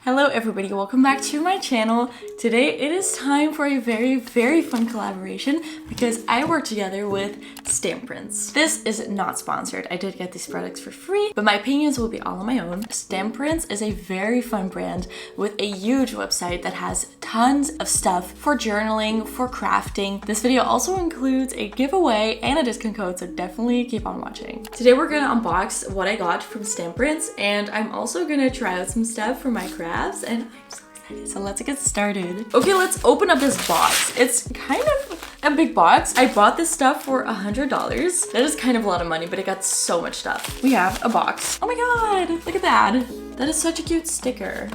Hello everybody, welcome back to my channel. Today it is time for a very fun collaboration because I work together with Stamprints. This is not sponsored. I did get these products for free, but my opinions will be all on my own. Stamprints is a very fun brand with a huge website that has tons of stuff for journaling, for crafting. This video also includes a giveaway and a discount code, so definitely keep on watching. Today we're gonna unbox what I got from Stamprints, and I'm also gonna try out some stuff for my craft. And I'm so excited, so let's get started. Okay, let's open up this box. It's kind of a big box. I bought this stuff for $100. That is kind of a lot of money, but it got so much stuff. We have a box. Oh my god, look at that. That is such a cute sticker.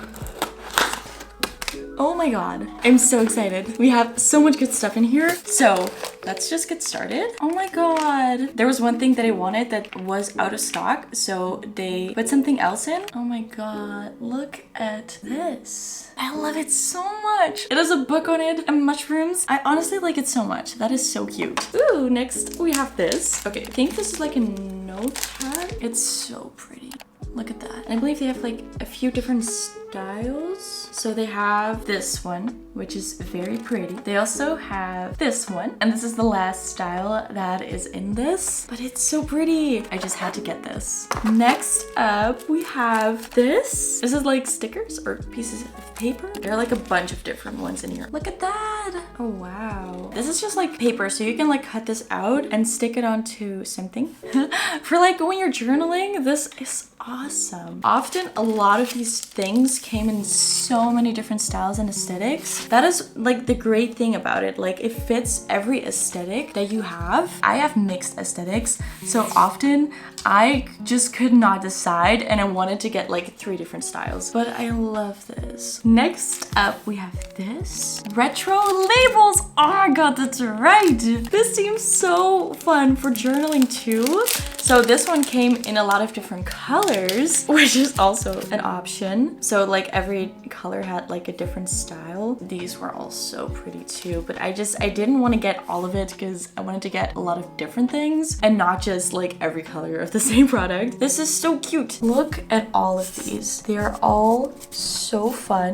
Oh my god, I'm so excited. We have so much good stuff in here. So let's just get started. Oh my god. There was one thing that I wanted that was out of stock, so they put something else in. Oh my god, look at this. I love it so much. It has a book on it and mushrooms. I honestly like it so much. That is so cute. Ooh, next we have this. Okay, I think this is like a notepad. It's so pretty. Look at that. And I believe they have like a few different styles. So they have this one, which is very pretty. They also have this one, and this is the last style that is in this, but it's so pretty. I just had to get this. Next up, we have this. This is like stickers or pieces of paper. There are like a bunch of different ones in here. Look at that. Oh, wow. This is just like paper, so you can like cut this out and stick it onto something. For like when you're journaling, this is awesome. Often a lot of these things came in so many different styles and aesthetics. That is like the great thing about it. Like it fits every aesthetic that you have. I have mixed aesthetics, so often I just could not decide and I wanted to get like 3 different styles, but I love this. Next up we have this retro labels. Oh my god, that's right. This seems so fun for journaling too. So this one came in a lot of different colors, which is also an option. So like every color had like a different style. These were all so pretty too, but I didn't want to get all of it because I wanted to get a lot of different things and not just like every color of the same product. This is so cute. Look at all of these. They are all so fun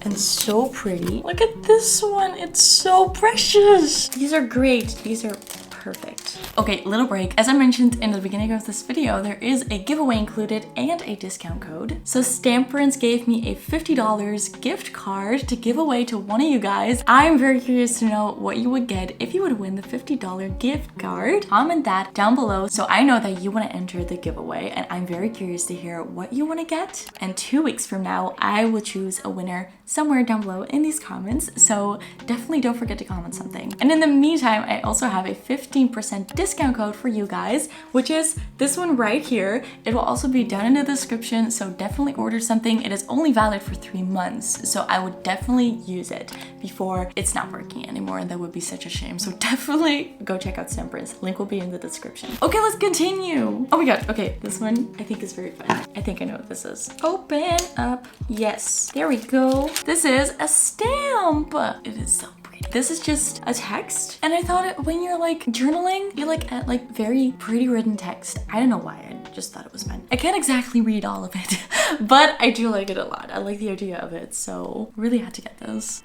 and so pretty. Look at this one. It's so precious. These are great. These are perfect. Okay, little break. As I mentioned in the beginning of this video, there is a giveaway included and a discount code. So Stamprints gave me a $50 gift card to give away to one of you guys. I'm very curious to know what you would get if you would win the $50 gift card. Comment that down below so I know that you want to enter the giveaway, and I'm very curious to hear what you want to get. And 2 weeks from now, I will choose a winner somewhere down below in these comments, so definitely don't forget to comment something. And in the meantime, I also have a 15% discount code for you guys, which is this one right here. It will also be down in the description, so definitely order something. It is only valid for 3 months, so I would definitely use it before it's not working anymore, and that would be such a shame. So definitely go check out Stamprints. Link will be in the description. Okay, let's continue. Oh my god, okay, this one I think is very fun. I think I know what this is. Open up. Yes, there we go. This is a stamp. It is so pretty. This is just a text, and I thought when you're like journaling, you like at like very pretty written text. I don't know why, I just thought it was fun. I can't exactly read all of it, but I do like it a lot. I like the idea of it, so really had to get this.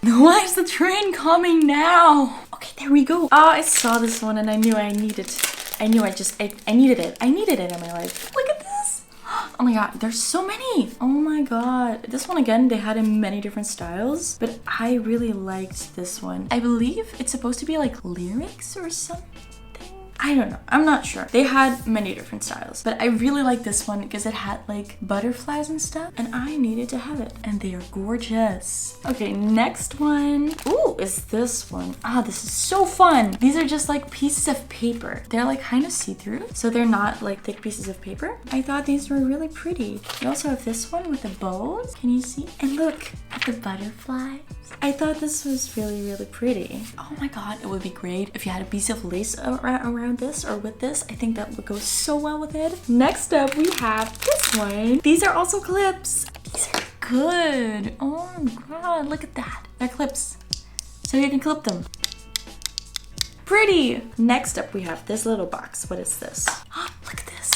Why is the train coming now? Okay, there we go. Oh, I saw this one and I knew I needed it. I needed it. I needed it in my life. Look at this. Oh my god, there's so many. Oh my god. This one again, they had in many different styles, but I really liked this one. I believe it's supposed to be like lyrics or something. I don't know. I'm not sure. They had many different styles, but I really like this one because it had like butterflies and stuff, and I needed to have it, and they are gorgeous. Okay, next one. Ooh, is this one. Ah, this is so fun. These are just like pieces of paper. They're like kind of see-through, so they're not like thick pieces of paper. I thought these were really pretty. You also have this one with the bows. Can you see? And look at the butterflies. I thought this was really pretty. Oh my god, it would be great if you had a piece of lace around this or with this. I think that would go so well with it. Next up, we have this one. These are also clips. These are good. Oh my god, look at that. They're clips, so you can clip them. Pretty. Next up, we have this little box. What is this? Oh, look at this.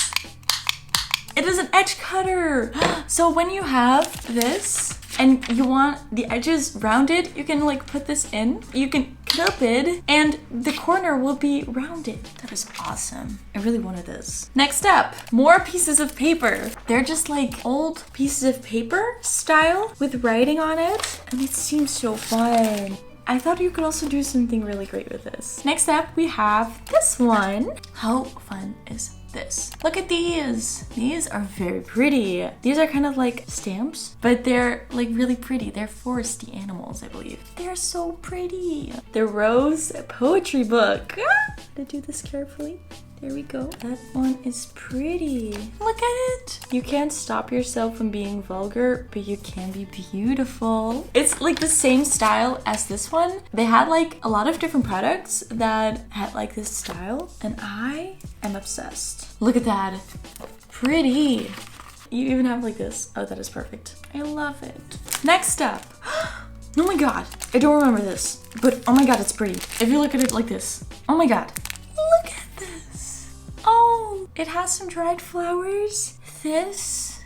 It is an edge cutter. So when you have this and you want the edges rounded, you can like put this in. You can clip it and the corner will be rounded. That is awesome. I really wanted this. Next up, more pieces of paper. They're just like old pieces of paper style with writing on it. And it seems so fun. I thought you could also do something really great with this. Next up, we have this one. How fun is this? Look at these. These are very pretty. These are kind of like stamps, but they're like really pretty. They're foresty animals, I believe. They're so pretty. The Rose poetry book. To do this carefully. There we go. That one is pretty. Look at it. You can't stop yourself from being vulgar, but you can be beautiful. It's like the same style as this one. They had like a lot of different products that had like this style, and I am obsessed. Look at that. Pretty. You even have like this. Oh, that is perfect. I love it. Next up. Oh my god. I don't remember this, but oh my god, it's pretty. If you look at it like this. Oh my god. Look at this. Oh, it has some dried flowers. This.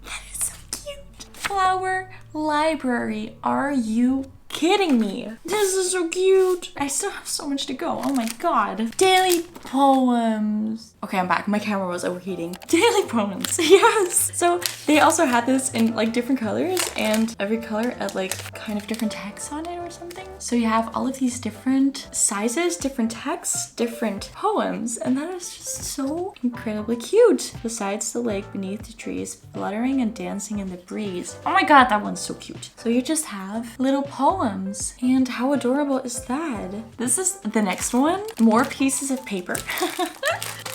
That is so cute. Flower library. Are you kidding me? This is so cute. I still have so much to go. Oh my god. Daily poems. Okay, I'm back. My camera was overheating. Daily poems. Yes. So they also had this in like different colors, and every color had like kind of different text on it or something. So you have all of these different sizes, different texts, different poems, and that is just so incredibly cute. Besides the lake beneath the trees, fluttering and dancing in the breeze. Oh my god, that one's so cute. So you just have little poems, and how adorable is that? This is the next one. More pieces of paper.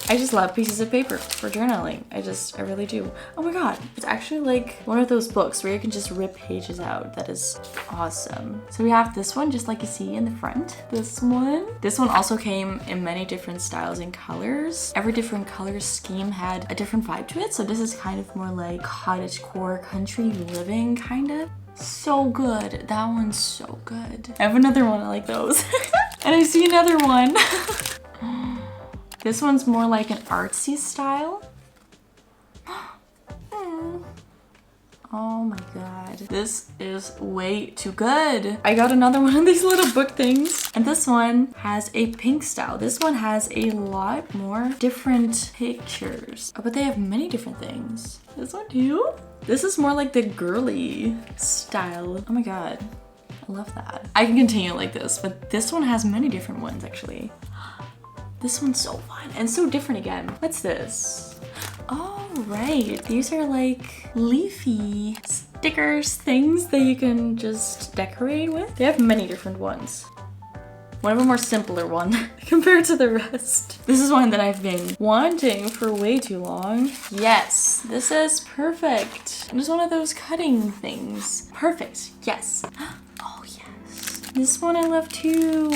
I just love pieces of paper for journaling. I really do. Oh my god. It's actually like one of those books where you can just rip pages out. That is awesome. So we have this one, just like you see in the front. This one. This one also came in many different styles and colors. Every different color scheme had a different vibe to it. So this is kind of more like cottagecore, country living kind of. So good. That one's so good. I have another one. I like those. And I see another one. This one's more like an artsy style. Oh my god. This is way too good. I got another one of these little book things. And this one has a pink style. This one has a lot more different pictures. Oh, but they have many different things. This one too? This is more like the girly style. Oh my god. I love that. I can continue like this, but this one has many different ones actually. This one's so fun and so different again. What's this? Oh, right. These are like leafy stickers, things that you can just decorate with. They have many different ones. One of them more simpler one compared to the rest. This is one that I've been wanting for way too long. Yes, this is perfect. It is one of those cutting things. Perfect, yes. Oh yes. This one I love too.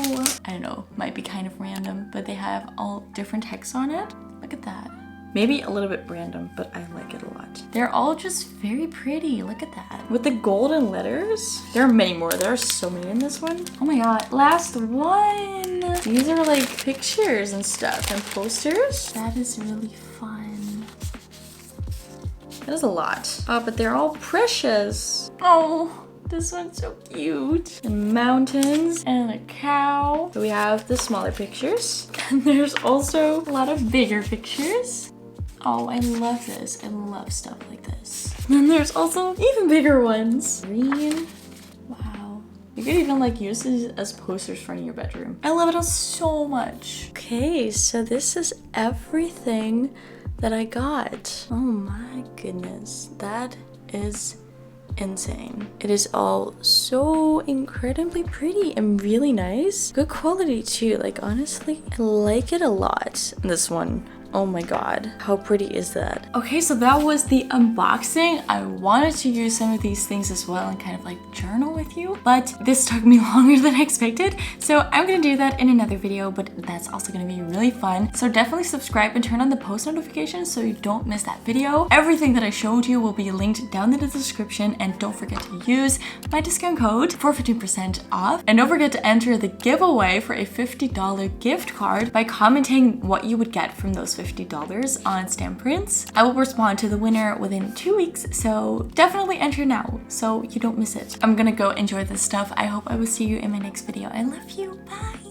I don't know, might be kind of random, but they have all different text on it. Look at that. Maybe a little bit random, but I like it a lot. They're all just very pretty. Look at that. With the golden letters. There are many more. There are so many in this one. Oh my god. Last one. These are like pictures and stuff and posters. That is really fun. That is a lot. Oh, but they're all precious. Oh. This one's so cute. And mountains and a cow. So we have the smaller pictures. And there's also a lot of bigger pictures. Oh, I love this. I love stuff like this. And there's also even bigger ones. Green. Wow. You could even like use these as posters for in your bedroom. I love it all so much. Okay, so this is everything that I got. Oh my goodness. That is insane. It is all so incredibly pretty and really nice. Good quality too. Like honestly, I like it a lot. This one. Oh my god, how pretty is that? Okay, so that was the unboxing. I wanted to use some of these things as well and kind of like journal with you, but this took me longer than I expected. So I'm gonna do that in another video, but that's also gonna be really fun. So definitely subscribe and turn on the post notifications so you don't miss that video. Everything that I showed you will be linked down in the description, and don't forget to use my discount code for 15% off. And don't forget to enter the giveaway for a $50 gift card by commenting what you would get from those $50 on Stamprints. I will respond to the winner within 2 weeks, so definitely enter now so you don't miss it. I'm gonna go enjoy this stuff. I hope I will see you in my next video. I love you. Bye.